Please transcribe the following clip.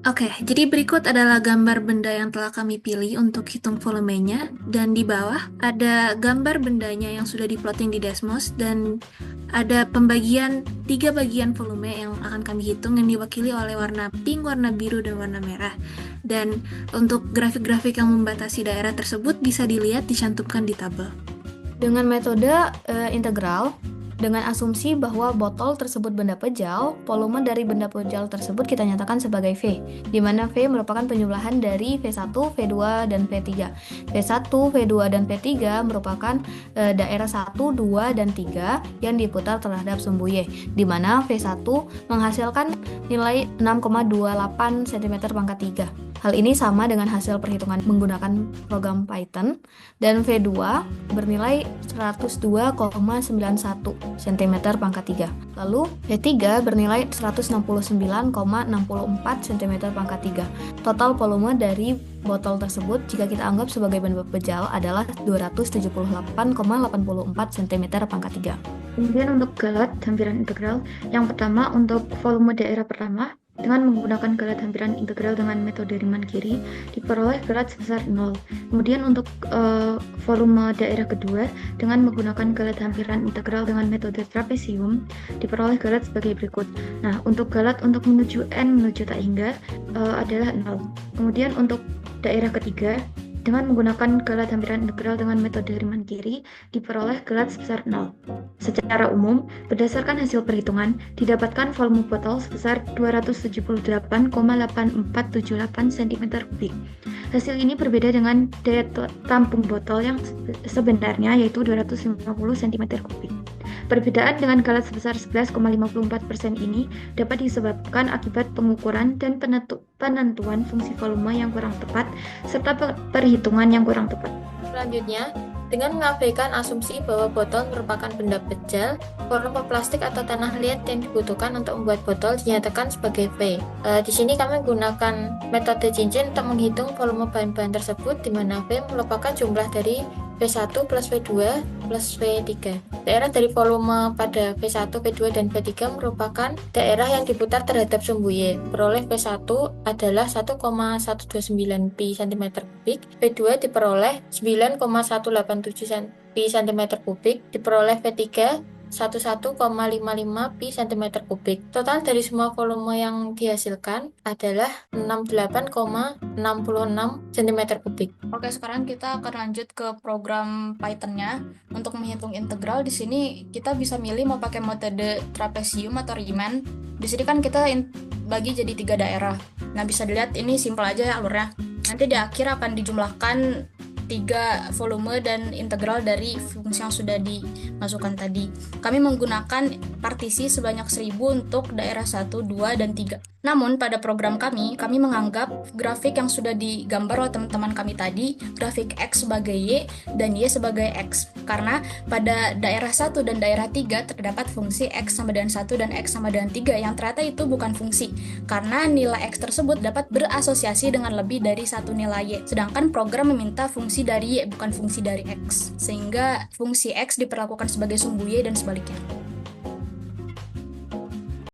Oke, jadi berikut adalah gambar benda yang telah kami pilih untuk hitung volumenya, dan di bawah ada gambar bendanya yang sudah diplotting di Desmos, dan ada pembagian 3 bagian volume yang akan kami hitung yang diwakili oleh warna pink, warna biru, dan warna merah. Dan untuk grafik-grafik yang membatasi daerah tersebut bisa dilihat dicantumkan di tabel. Dengan metode integral, dengan asumsi bahwa botol tersebut benda pejal, volume dari benda pejal tersebut kita nyatakan sebagai V, di mana V merupakan penjumlahan dari V1, V2, dan V3. V1, V2, dan V3 merupakan daerah 1, 2, dan 3 yang diputar terhadap sumbu Y, di mana V1 menghasilkan nilai 6,28 cm pangkat 3. Hal ini sama dengan hasil perhitungan menggunakan program Python, dan V2 bernilai 102,91 cm pangkat 3. Lalu V3 bernilai 169,64 cm pangkat 3. Total volume dari botol tersebut jika kita anggap sebagai benda pejal adalah 278,84 cm pangkat 3. Kemudian untuk galat hampiran integral, yang pertama untuk volume daerah pertama, dengan menggunakan galat hampiran integral dengan metode Riemann-Curie diperoleh galat sebesar 0. Kemudian untuk volume daerah kedua dengan menggunakan galat hampiran integral dengan metode trapesium diperoleh galat sebagai berikut. Nah, untuk galat untuk menuju n menuju tak hingga adalah 0. Kemudian untuk daerah ketiga dengan menggunakan galat hampiran integral dengan metode Riemann-Curie diperoleh galat sebesar 0. Secara umum, berdasarkan hasil perhitungan, didapatkan volume botol sebesar 278,8478 cm3. Hasil ini berbeda dengan daya tampung botol yang sebenarnya yaitu 250 cm3. Perbedaan dengan galat sebesar 11,54% ini dapat disebabkan akibat pengukuran dan penentuan fungsi volume yang kurang tepat serta perhitungan yang kurang tepat. Selanjutnya, dengan mengabaikan asumsi bahwa botol merupakan benda pejal, volume plastik atau tanah liat yang dibutuhkan untuk membuat botol dinyatakan sebagai V. Di sini kami menggunakan metode cincin untuk menghitung volume bahan-bahan tersebut, di mana V merupakan jumlah dari V1 plus V2 plus V3. Daerah dari volume pada V1, V2, dan V3 merupakan daerah yang diputar terhadap sumbu Y. Peroleh V1 adalah 1,129 pi cm3, V2 diperoleh 9,187 pi cm3, diperoleh V3 11,55 pi cm3. Total dari semua volume yang dihasilkan adalah 68,66 cm3. Oke, sekarang kita akan lanjut ke program Python-nya. Untuk menghitung integral di sini kita bisa milih mau pakai metode trapesium atau Riemann. Di sini kan kita bagi jadi 3 daerah. Nah, bisa dilihat ini simpel aja ya alurnya. Nanti di akhir akan dijumlahkan 3 volume dan integral dari fungsi yang sudah dimasukkan tadi. Kami menggunakan partisi sebanyak 1000 untuk daerah 1, 2, dan 3. Namun pada program kami menganggap grafik yang sudah digambar oleh teman-teman kami tadi, grafik X sebagai Y dan Y sebagai X. Karena pada daerah 1 dan daerah 3 terdapat fungsi X sama dengan 1 dan X sama dengan 3 yang ternyata itu bukan fungsi. Karena nilai X tersebut dapat berasosiasi dengan lebih dari satu nilai Y. Sedangkan program meminta fungsi dari Y bukan fungsi dari X. Sehingga fungsi X diperlakukan sebagai sumbu Y dan sebaliknya.